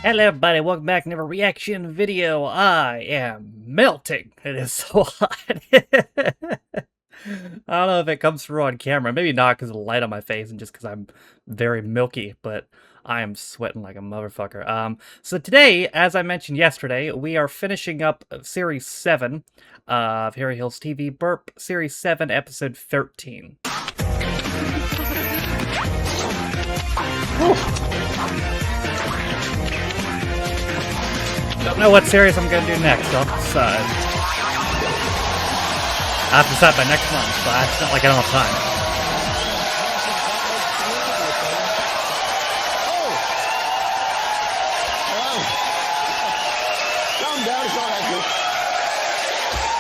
Hello everybody, welcome back to another reaction video. I am melting. It is so hot. I don't know if it comes through on camera. Maybe not because of the light on my face and just because I'm very milky, but I am sweating like a motherfucker. So today, as I mentioned yesterday, we are finishing up Series 7 of Harry Hill's TV Burp, Series 7, Episode 13. Don't know what series I'm going to do next. I'll decide. I have to decide by next month, so it's not like I don't have time.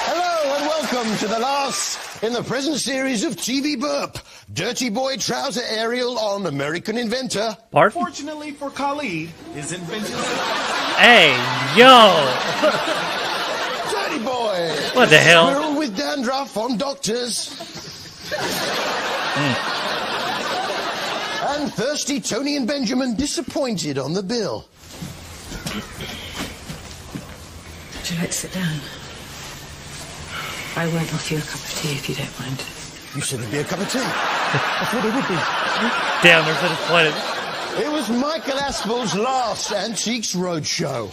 Hello and welcome to the last in the present series of TV Burp. Dirty Boy Trouser Ariel on American Inventor. Pardon? Fortunately for Khalid, his invention. Hey, yo! Dirty Boy! What the hell? Squirrel with dandruff on doctors. And thirsty Tony and Benjamin disappointed on the bill. Would you like to sit down? I won't offer you a cup of tea if you don't mind. You said there'd be a cup of tea. I thought it would be. Damn, they're so disappointed. It was Michael Aspel's last Antiques Roadshow.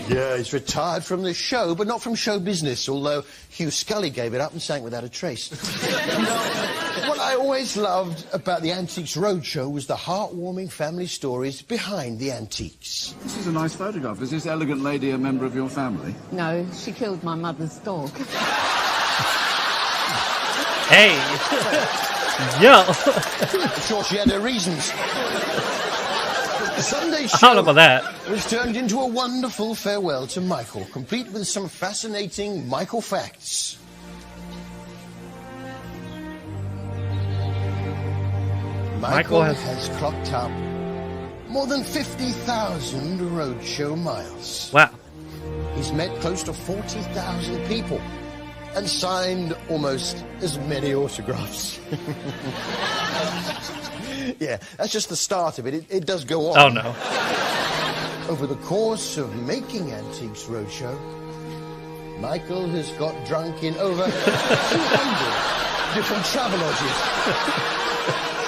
Yeah, he's retired from the show, but not from show business, although Hugh Scully gave it up and sank without a trace. What I always loved about the Antiques Roadshow was the heartwarming family stories behind the antiques. This is a nice photograph. Is this elegant lady a member of your family? No, she killed my mother's dog. Hey! Yo! I'm sure she had her reasons. The Sunday I don't know show about that. was turned into a wonderful farewell to Michael, complete with some fascinating Michael facts. Michael has clocked up more than 50,000 roadshow miles. Wow. He's met close to 40,000 people and signed almost as many autographs. Yeah, that's just the start of it. It does go on. Oh no. Over the course of making Antiques Roadshow, Michael has got drunk in over 200 different travelodges.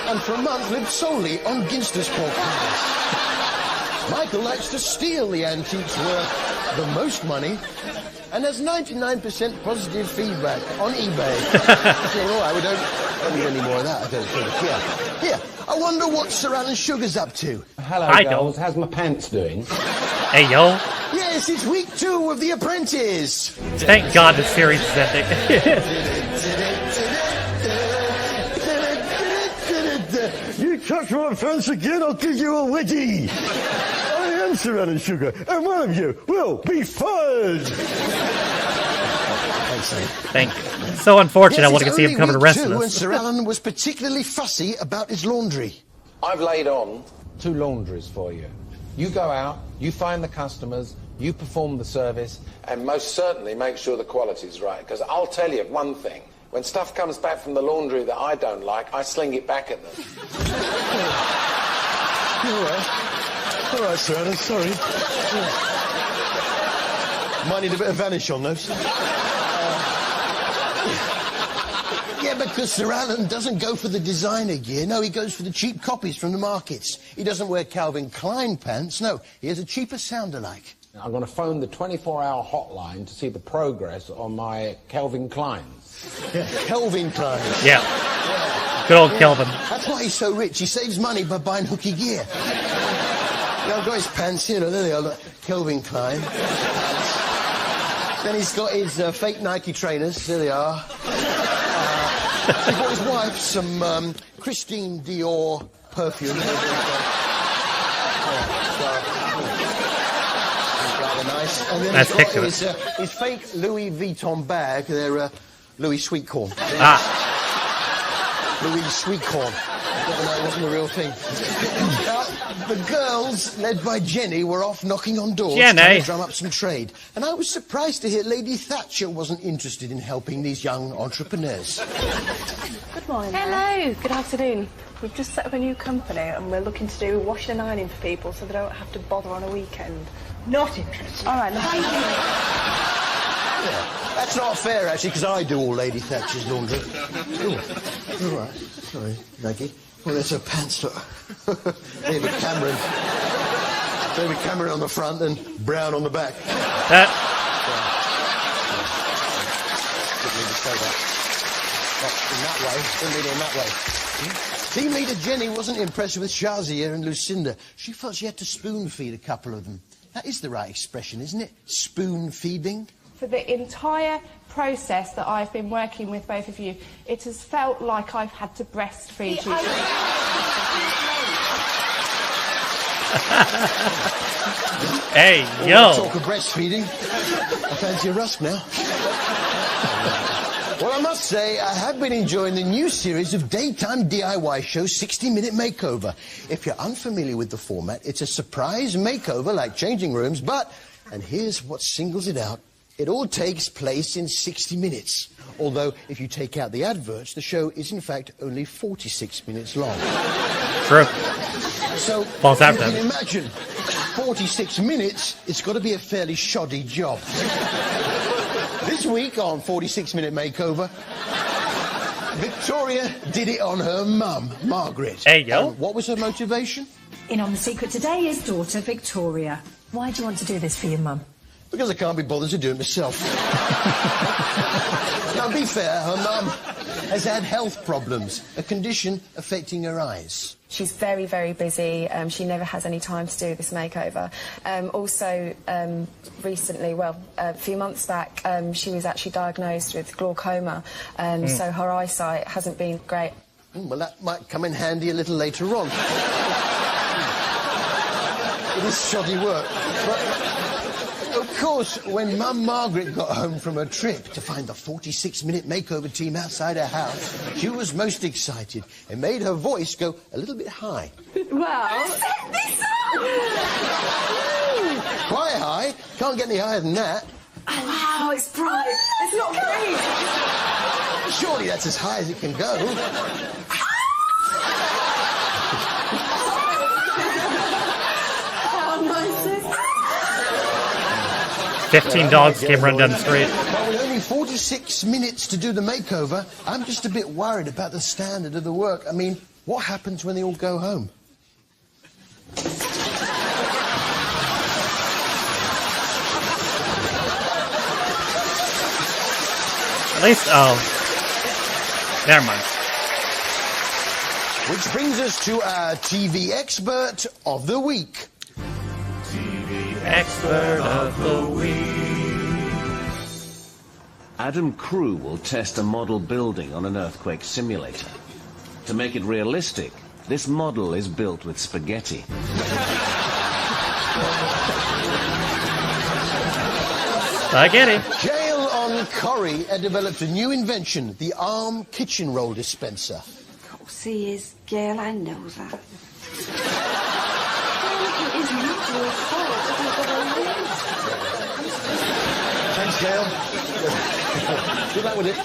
And for a month lived solely on Ginster's pork pies. Michael likes to steal the antiques worth the most money and has 99% positive feedback on eBay. Saying, all right, we don't need any more of that, I don't think. Here, I wonder what Sir Alan Sugar's up to. Hello, I girls. don't. How's my pants doing? Hey, yo. Yes, it's week 2 of The Apprentice. Thank God the series is ending. You touch my pants again, I'll give you a wedgie. I am Sir Alan Sugar, and one of you will be fired. Thank you. So unfortunate, I want to it's see him only cover the week rest 2 of and this. Sir Alan was particularly fussy about his laundry. I've laid on 2 laundries for you. You go out, you find the customers, you perform the service, and most certainly make sure the quality's right. Because I'll tell you one thing. When stuff comes back from the laundry that I don't like, I sling it back at them. All right, Sir Alan, sorry. Might need a bit of vanish on those. Yeah, because Sir Alan doesn't go for the designer gear. No, he goes for the cheap copies from the markets. He doesn't wear Calvin Klein pants. No, he has a cheaper sound-alike. I'm going to phone the 24-hour hotline to see the progress on my Calvin Kleins. Yeah, Calvin Klein. Yeah. Good old Kelvin. That's why he's so rich. He saves money by buying hooky gear. Yeah, I've got his pants, you know, there they are, look, Calvin Klein. Then he's got his fake Nike trainers, there they are. He bought his wife some Christine Dior perfume. Rather nice. And then Nice he's pick got of it. his fake Louis Vuitton bag, they're Louis Sweetcorn. Ah. Louis Sweetcorn. No, it wasn't a real thing. Now, the girls, led by Jenny, were off knocking on doors Jenny. trying to drum up some trade. And I was surprised to hear Lady Thatcher wasn't interested in helping these young entrepreneurs. Good morning. Hello, good afternoon. We've just set up a new company and we're looking to do washing and ironing for people so they don't have to bother on a weekend. Not interested. All right, thank you. Yeah, that's not fair, actually, because I do all Lady Thatcher's laundry. Ooh, all right. Sorry, Maggie. Well, there's her pants. David Cameron. David Cameron on the front and Brown on the back. Didn't mean to say that. Not in that way. Didn't mean it in that way. Team leader Jenny wasn't impressed with Shazia and Lucinda. She felt she had to spoon feed a couple of them. That is the right expression, isn't it? Spoon feeding. For the entire process that I've been working with both of you, it has felt like I've had to breastfeed you. Hey, Oh, yo! talk of breastfeeding. I fancy a rusk now. Well, I must say, I have been enjoying the new series of daytime DIY show 60-Minute Makeover. If you're unfamiliar with the format, it's a surprise makeover like changing rooms, but, and here's what singles it out, it all takes place in 60 minutes. Although, if you take out the adverts, the show is in fact only 46 minutes long. True. So, False you advertising. can imagine, 46 minutes, it's got to be a fairly shoddy job. This week on 46-Minute Makeover, Victoria did it on her mum, Margaret. Hey, yo. And what was her motivation? In On the Secret today is daughter Victoria. Why do you want to do this for your mum? Because I can't be bothered to do it myself. Now, be fair, her mum has had health problems, a condition affecting her eyes. She's very, very busy. She never has any time to do this makeover. Also, recently, well, a few months back, she was actually diagnosed with glaucoma, so her eyesight hasn't been great. Well, that might come in handy a little later on. It is shoddy work. But, of course, when Mum Margaret got home from her trip to find the 46-Minute Makeover team outside her house, she was most excited. It made her voice go a little bit high. Well, Set this up! Quite high. Can't get any higher than that. Oh, wow, it's bright. It's not great. Surely that's as high as it can go. How nice is 15 dogs came running down the street. Well, with only 46 minutes to do the makeover, I'm just a bit worried about the standard of the work. I mean, what happens when they all go home? At least, oh. Never mind. Which brings us to our TV expert of the week. Expert of the week. Adam Crew will test a model building on an earthquake simulator. To make it realistic, this model is built with spaghetti. Spaghetti. Jail on Corrie had developed a new invention, the arm kitchen roll dispenser. Of course he is, Gail, I know that. It is not your fault if you've got a Thanks, Gail. Good luck with it.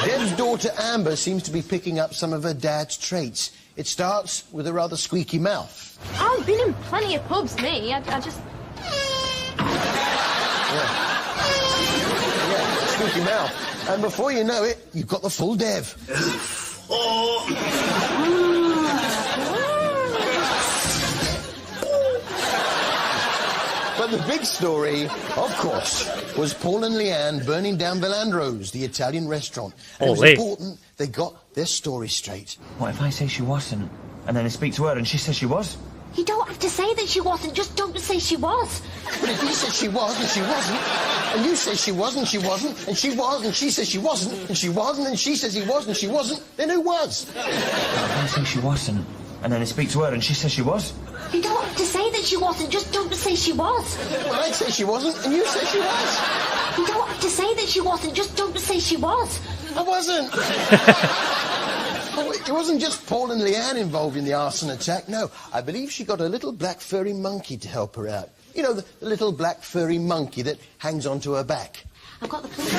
Deb's daughter Amber seems to be picking up some of her dad's traits. It starts with a rather squeaky mouth. I've been in plenty of pubs, me. I just... Yeah, squeaky mouth. And before you know it, you've got the full Dev. But the big story, of course, was Paul and Leanne burning down Velandro's, the Italian restaurant. And it was important they got their story straight. What if I say she wasn't, and then I speak to her and she says she was? You don't have to say that she wasn't, just don't say she was. But if he said she was and she wasn't, and you say she was and she wasn't, and she was and she says she wasn't, and she wasn't and she says he was and she wasn't, then who was? What if I say she wasn't, and then I speak to her and she says she was? You don't have to say that she wasn't, just don't say she was. Well, I'd say she wasn't, and you say she was. You don't have to say that she wasn't, just don't say she was. I wasn't. It wasn't just Paul and Leanne involved in the arson attack, no. I believe she got a little black furry monkey to help her out. You know, the little black furry monkey that hangs onto her back. I've got the police.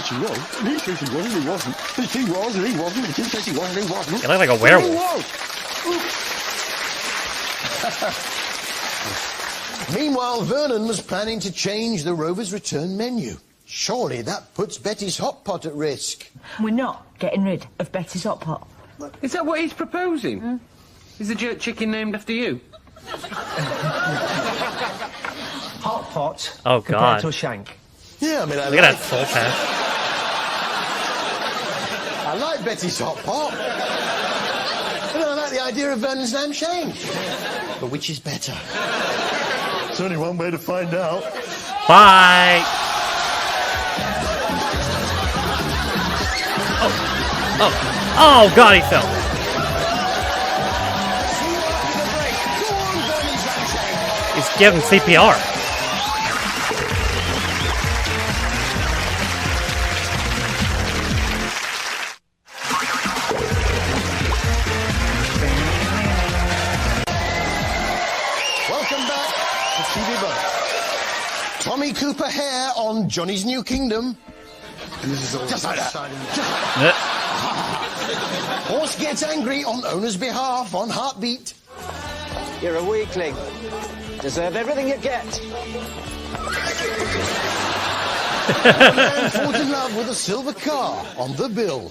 says she was, and he says he was, and he wasn't. And she was, and he wasn't. And she says he was, and he wasn't. You look like a werewolf. Meanwhile, Vernon was planning to change the Rover's return menu. Surely that puts Betty's hot pot at risk. We're not getting rid of Betty's hot pot. Is that what he's proposing? Is the jerk chicken named after you? Hot pot. Oh, compared God. to a shank. Yeah, I mean, Look at that soul patch. I like Betty's hot pot. And I like the idea of Vernon's name change. But which is better? There's only one way to find out. Bye. Oh, God, he fell. He's giving CPR. Welcome back to TV Burp. Tommy Cooper hair on Johnny's New Kingdom. And this is all just like that. Horse gets angry on owner's behalf on Heartbeat. You're a weakling. Deserve everything you get. Man falls in love with a silver car on The Bill.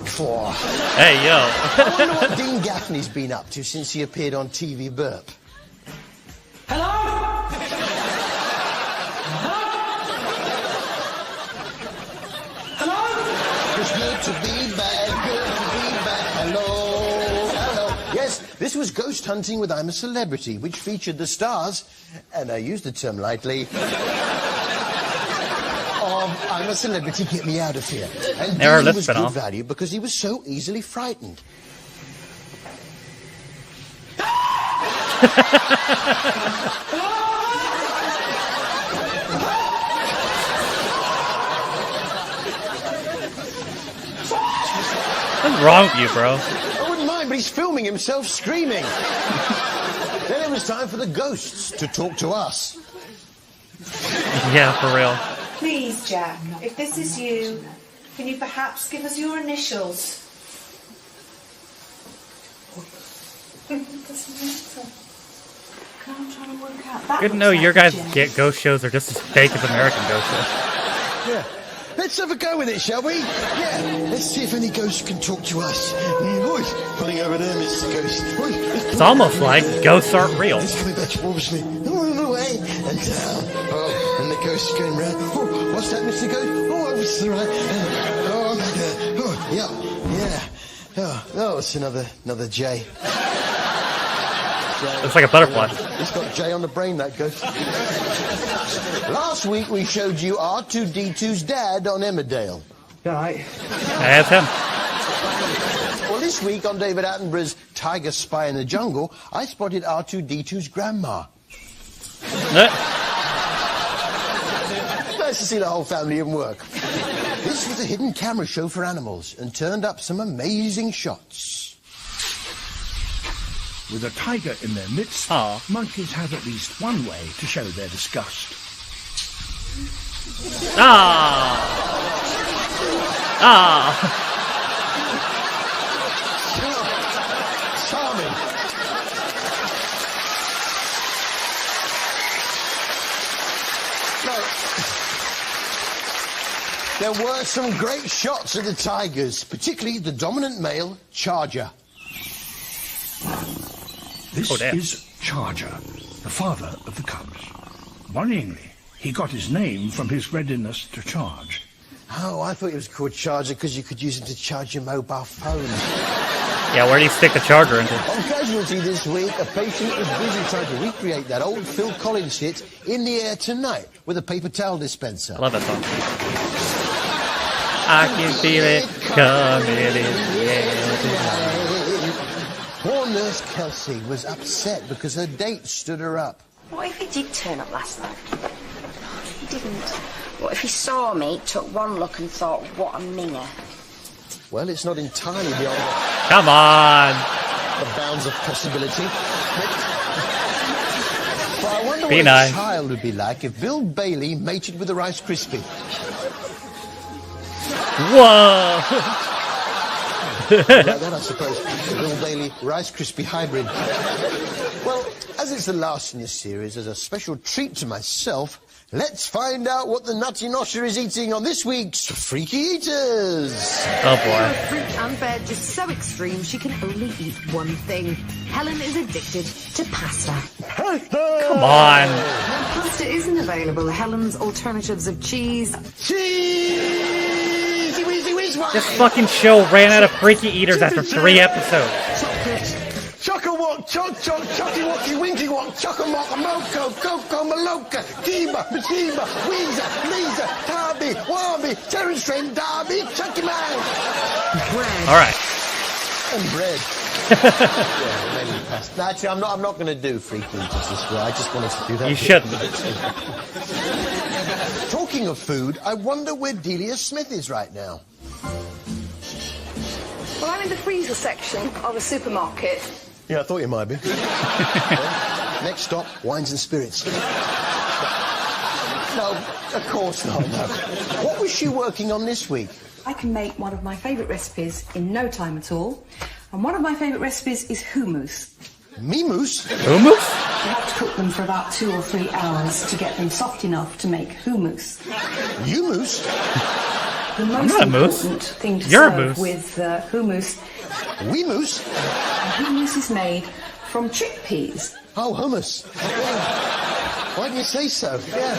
4. Hey, yo. I wonder what Dean Gaffney's been up to since he appeared on TV Burp. It's good to be back, good to be back. Hello, hello. Yes, this was Ghost Hunting with I'm a Celebrity, which featured the stars, and I use the term lightly, of I'm a Celebrity, Get Me Out of Here. And Never Dean was been good off. value because he was so easily frightened. What's wrong with you, bro? I wouldn't mind, but he's filming himself screaming. Then it was time for the ghosts to talk to us. Yeah, for real. Please, Jack, if this is you, can you perhaps give us your initials? I'm trying to work out. Good to know your guys' get ghost shows are just as fake as American ghost shows. Yeah. Let's have a go with it, shall we? Yeah. Let's see if any ghosts can talk to us. Oi, pulling over there, Mr. Ghost. Oi, It's almost like ghosts aren't real. It's coming back towards me. All the way and down. Oh, and the ghost is going round. Oh, what's that, Mr. Ghost? Oh, over to the right. Oh, my God. Oh, yeah. Oh, it's another J. Looks like a butterfly. It's got J on the brain, that ghost. Last week we showed you R2-D2's dad on Emmerdale. Right. That's him. Well, this week on David Attenborough's Tiger Spy in the Jungle, I spotted R2-D2's grandma. Nice to see the whole family in work. This was a hidden camera show for animals and turned up some amazing shots. With a tiger in their midst, monkeys have at least one way to show their disgust. Charming. There were some great shots of the tigers, particularly the dominant male, Charger. This is Charger, the father of the cubs. Worryingly, he got his name from his readiness to charge. Oh, I thought it was called Charger because you could use it to charge your mobile phone. Yeah, where do you stick the charger into? On Casualty this week, a patient was busy trying to recreate that old Phil Collins hit, In the Air Tonight, with a paper towel dispenser. I love that song. I can feel it coming in the air tonight. Poor Nurse Kelsey was upset because her date stood her up. What if he did turn up last night? He didn't. What if he saw me, took one look and thought, what a minger? Well, it's not entirely beyond Come on. the bounds of possibility. But I wonder Be what nice. a child world would be like if Bill Bailey mated with a Rice Krispie. Whoa! Like that, I suppose. Bill Bailey Rice Krispie hybrid. Well, as it's the last in this series, as a special treat to myself, let's find out what the Nutty Nosher is eating on this week's Freaky Eaters. Oh boy. Fruit and veg is so extreme she can only eat one thing. Helen is addicted to pasta. Come on. When pasta isn't available, Helen's alternatives of cheese. This fucking show ran out of Freaky Eaters after 3 episodes. Choco-walk, choc-choc, chocky-walky, winky-walk, choco-mock, moco, coco, maloka, Kiba, Machiba, Weezer, Lisa, Tarby, Warby, Terrence Train, Darby, Chucky Man. Bread. All right. And bread. Yeah, actually, I'm not going to do Freaky Eaters this way. I just wanted to do that. You shouldn't. Talking of food, I wonder where Delia Smith is right now. Well, I'm in the freezer section of a supermarket. Yeah, I thought you might be. Well, next stop, wines and spirits. No, of course not, no. What was she working on this week? I can make one of my favourite recipes in no time at all. And one of my favourite recipes is hummus. Memus? Hummus? You have to cook them for about 2 or 3 hours to get them soft enough to make hummus. Hummus? The most important thing to serve with hummus. We moose? Hummus is made from chickpeas. Oh, hummus. Yeah. Why didn't you say so? Yeah.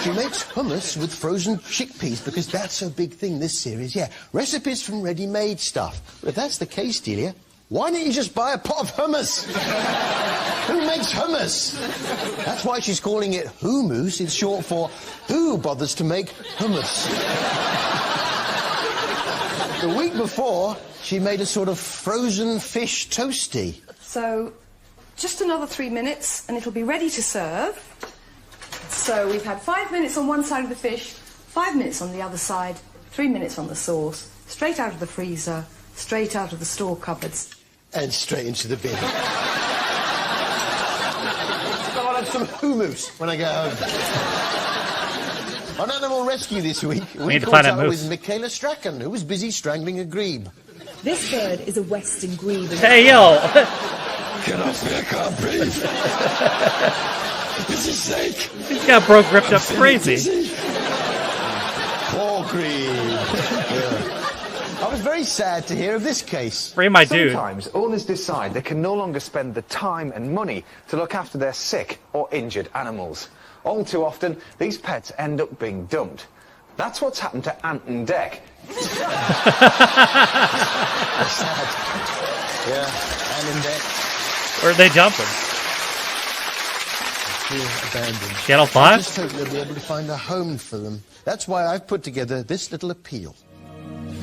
She makes hummus with frozen chickpeas because that's her big thing this series. Yeah, recipes from ready-made stuff. But if that's the case, Delia, why don't you just buy a pot of hummus? Who makes hummus? That's why she's calling it hummus. It's short for who bothers to make hummus. The week before, she made a sort of frozen fish toasty. So, just another 3 minutes and it'll be ready to serve. So we've had 5 minutes on one side of the fish, 5 minutes on the other side, 3 minutes on the sauce, straight out of the freezer, straight out of the store cupboards. And straight into the bin. I'll have some hummus when I get home. On Animal Rescue this week, we caught up with Michaela Strachan, who was busy strangling a grebe. This bird is a western grebe. Hey, yo! Get off me, I can't breathe. Busy snake. He's got broke ripped up crazy. Poor grebe. I was very sad to hear of this case. Free my dude. Sometimes owners decide they can no longer spend the time and money to look after their sick or injured animals. All too often, these pets end up being dumped. That's what's happened to Ant and Dec. Sad. Yeah, Ant and Dec. Where'd they dump him? Abandoned. Channel 5? I just hope they'll be able to find a home for them. That's why I've put together this little appeal.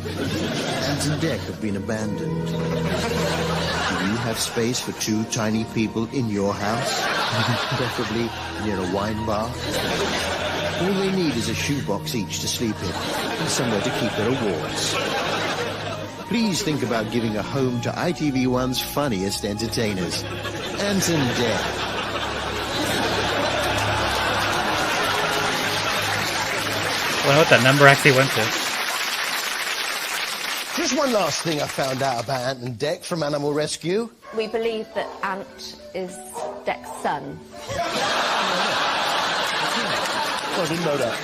Ant and Dec have been abandoned. Do you have space for 2 tiny people in your house? Preferably near a wine bar? All they need is a shoebox each to sleep in and somewhere to keep their awards. Please think about giving a home to ITV1's funniest entertainers, Ant and Dec. I wonder what that number actually went to. Just one last thing I found out about Ant and Dec from Animal Rescue. We believe that Ant is Dec's son. Oh, I didn't know that.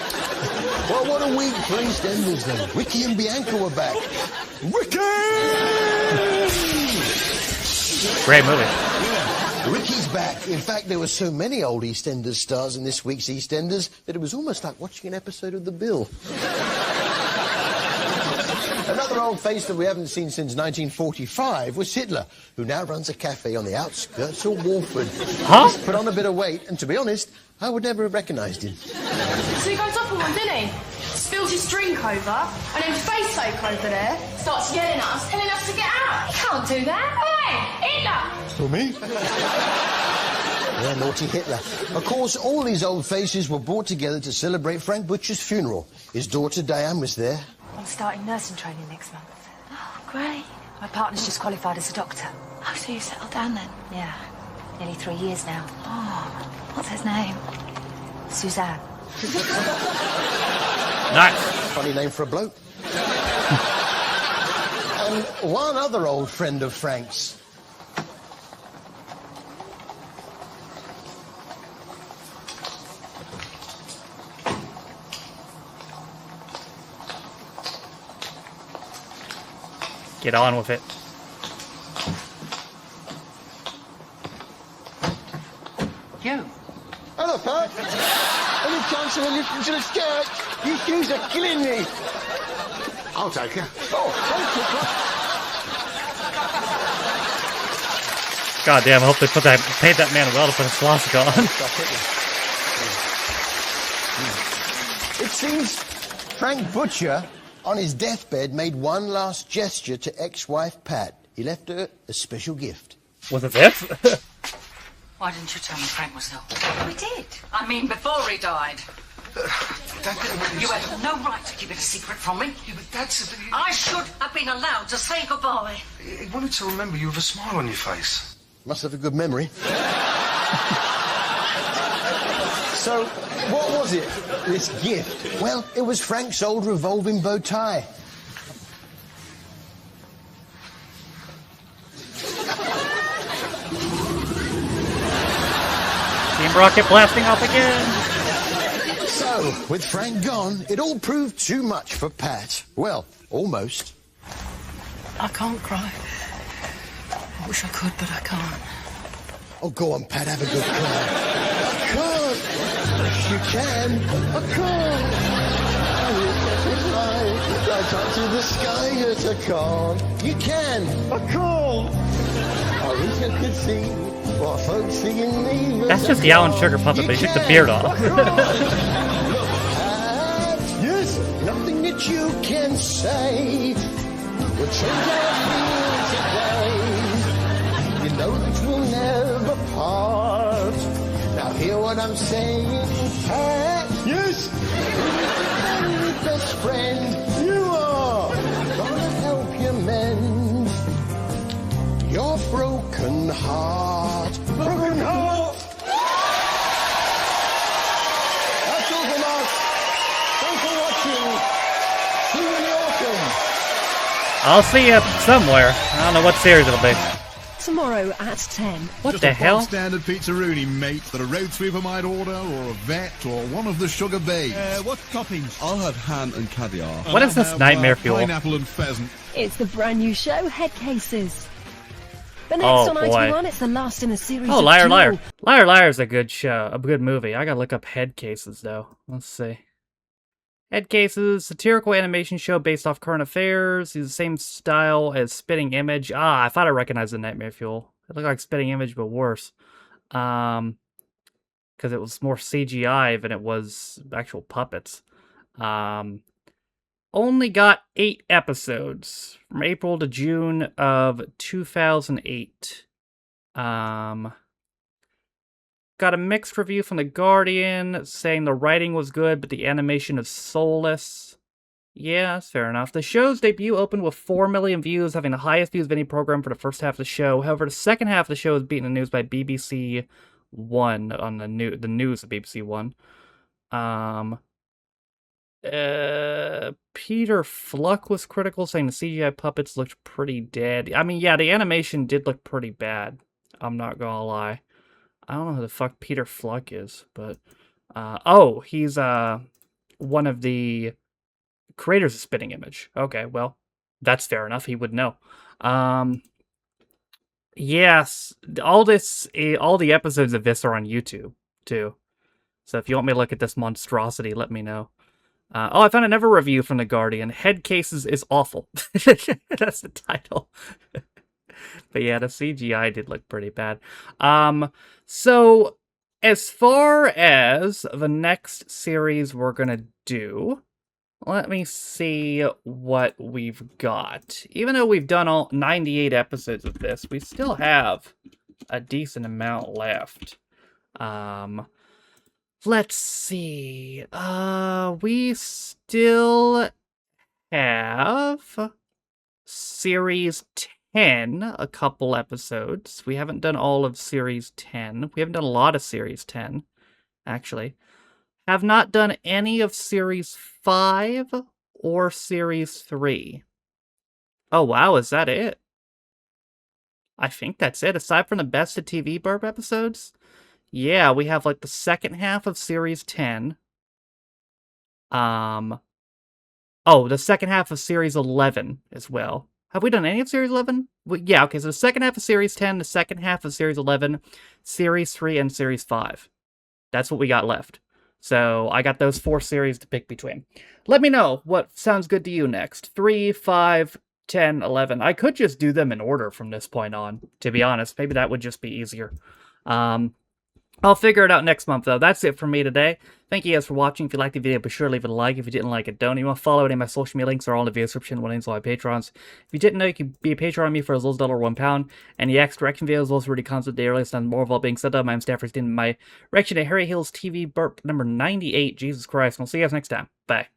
Well, what a week for EastEnders then. Ricky and Bianca were back. Ricky! Great movie. Yeah, Ricky's back. In fact, there were so many old EastEnders stars in this week's EastEnders that it was almost like watching an episode of The Bill. Another old face that we haven't seen since 1945 was Hitler, who now runs a cafe on the outskirts of Walford. Huh? He's put on a bit of weight, and to be honest, I would never have recognised him. So he goes up on one, didn't he? Spills his drink over, and then face soak over there starts yelling at us, telling us to get out. He can't do that. Hey, Hitler! For me? Yeah, naughty Hitler. Of course, all these old faces were brought together to celebrate Frank Butcher's funeral. His daughter Diane was there. I'm starting nursing training next month. Oh, great. My partner's just qualified as a doctor. Oh, so you settled down then? Yeah. Nearly 3 years now. Oh, what's his name? Suzanne. Nice. Funny name for a bloke. And one other old friend of Frank's. Get on with it. You. Hello, Pat. Any chance of a lift to the skirt? These shoes are killing me. I'll take her. Oh, thank you, Pat. God damn, I hope they paid that man well to put a swastika on. It seems Frank Butcher, on his deathbed, made one last gesture to ex-wife Pat. He left her a special gift. Was it this? Why didn't you tell me Frank was ill? We did. I mean, before he died. Dad, You had no right to keep it a secret from me. Yeah, but Dad said that I should have been allowed to say goodbye. he wanted to remember you with a smile on your face. Must have a good memory. So, what was it, this gift? Well, it was Frank's old revolving bow tie. Team Rocket blasting off again. So, with Frank gone, it all proved too much for Pat. Well, almost. I can't cry. I wish I could, but I can't. Oh, go on, Pat, have a good cry. I can't. Yes, you can. I can't. I wish I could fly right up to the sky, yes, I can't. You can. I can't. I wish I could see what folks see in me. But That's just I the Alan can't. Sugar puppet, You but he took the can. beard off. I can't. Look, Pat, yes, nothing that you can say will change how I feel today. You know that we'll never part. Now hear what I'm saying, Pat. Yes, you're my very best friend. You are gonna help you mend your broken heart. Broken heart. That's all from us. Thanks for watching. See you in the autumn. I'll see you somewhere. I don't know what series it'll be. Tomorrow at 10. What Just the a hell? standard pizzaroonie, mate, that a road sweeper might order, or a vet, or one of the sugar babes. What toppings? I'll have ham and caviar. What is this nightmare fuel? Pineapple and pheasant. It's the brand new show, Head Cases. But next Oh, on boy. Item 1, it's the last in a series Oh, of Liar, dual- Liar. Liar, Liar is a good show, a good movie. I gotta look up Head Cases, though. Let's see. Head Cases, satirical animation show based off current affairs. It's the same style as Spitting Image. Ah, I thought I recognized the Nightmare Fuel. It looked like Spitting Image, but worse. Because it was more CGI than it was actual puppets. Only got 8 episodes from April to June of 2008. Got a mixed review from The Guardian saying the writing was good, but the animation is soulless. Yeah, that's fair enough. The show's debut opened with 4 million views, having the highest views of any program for the first half of the show. However, the second half of the show was beaten in the news by BBC One on the news of BBC One. Peter Fluck was critical, saying the CGI puppets looked pretty dead. I mean, yeah, the animation did look pretty bad. I'm not gonna lie. I don't know who the fuck Peter Fluck is, but oh, he's one of the creators of Spitting Image. Okay, well, that's fair enough. He would know. Yes, all the episodes of this are on YouTube too. So if you want me to look at this monstrosity, let me know. Oh, I found another review from The Guardian. Head Cases is awful. That's the title. But yeah, the CGI did look pretty bad. So as far as the next series we're gonna do, let me see what we've got. Even though we've done all 98 episodes of this, we still have a decent amount left. Let's see. We still have Series 10, a couple episodes. We haven't done all of Series 10. We haven't done a lot of Series 10, actually. Have not done any of Series 5 or Series 3. Oh, wow, is that it? I think that's it. Aside from the Best of TV Burp episodes, yeah, we have like the second half of Series 10. Oh, the second half of Series 11 as well. Have we done any of Series 11? Yeah, okay, so the second half of Series 10, the second half of Series 11, Series 3, and Series 5. That's what we got left. So I got those 4 series to pick between. Let me know what sounds good to you next. 3, 5, 10, 11. I could just do them in order from this point on, to be honest. Maybe that would just be easier. I'll figure it out next month, though. That's it from me today. Thank you guys for watching. If you liked the video, be sure to leave it a like. If you didn't like it, don't. You want to follow any of my social media links are all in the video description. One links all my Patrons. If you didn't know, you can be a Patreon on me for as little as $1 and the X direction videos, also really content the earliest and more of all being said. I'm Stafford in my reaction to Harry Hill's TV Burp number 98. Jesus Christ. We'll see you guys next time. Bye.